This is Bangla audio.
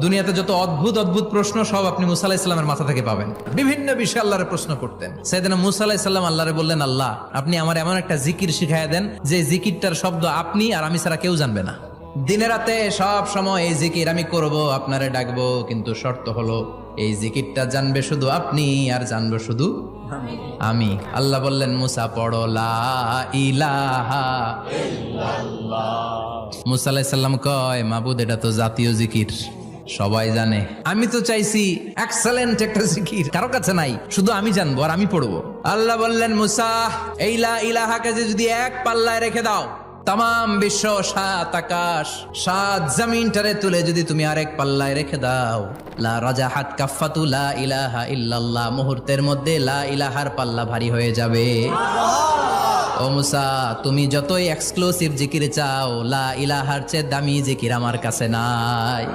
দুনিয়াতে যত অদ্ভুত অদ্ভুত প্রশ্ন সব আপনি মুসা আলাহিস সাল্লামের মাথা থেকে পাবেন। বিভিন্ন বিষয়ে আল্লাহরে প্রশ্ন করতেন। সাইয়েদনা মুসা আলাহিস সাল্লাম আল্লাহরে বললেন, আল্লাহ আপনি আমার এমন একটা জিকির শিখাইয়া দেন যে জিকিরটার শব্দ আপনি আর আমি ছাড়া কেউ জানবে না। দিনে রাতে সব সময় এই জিকির আমি করব, আপনারে ডাকবো, কিন্তু শর্ত হলো এই জিকিরটা জানবে শুধু আপনি আর জানবো শুধু আমি। আল্লাহ বললেন, মুসা পড়ো লা ইলাহা ইল্লাল্লাহ। মুসা আলাইহিস সালাম কয়, মাবুদ এটা তো জাতীয় জিকির, সবাই জানে। আমি তো চাইছি এক্সেলেন্ট একটা জিকির, কারো কাছে নাই, শুধু আমি জানবো আর আমি পড়বো। আল্লাহ বললেন, মুসা এই লা ইলাহাকে যদি এক পাল্লায় রেখে দাও, তাম বিশ্ব, সাত আকাশ, সাত জমিনটারে তুলে যদি তুমি আরেক পাল্লায় রেখে দাও, লা রাজাহাত কাফাতু লা ইলাহা ইল্লাল্লাহ, মুহূর্তের মধ্যে লা ইলাহার পাল্লা ভারী হয়ে যাবে। ও মুসা, তুমি যতই এক্সক্লুসিভ জিকির চাও, লা ইলাহার চেয়ে দামি জিকির আমার কাছে নাই।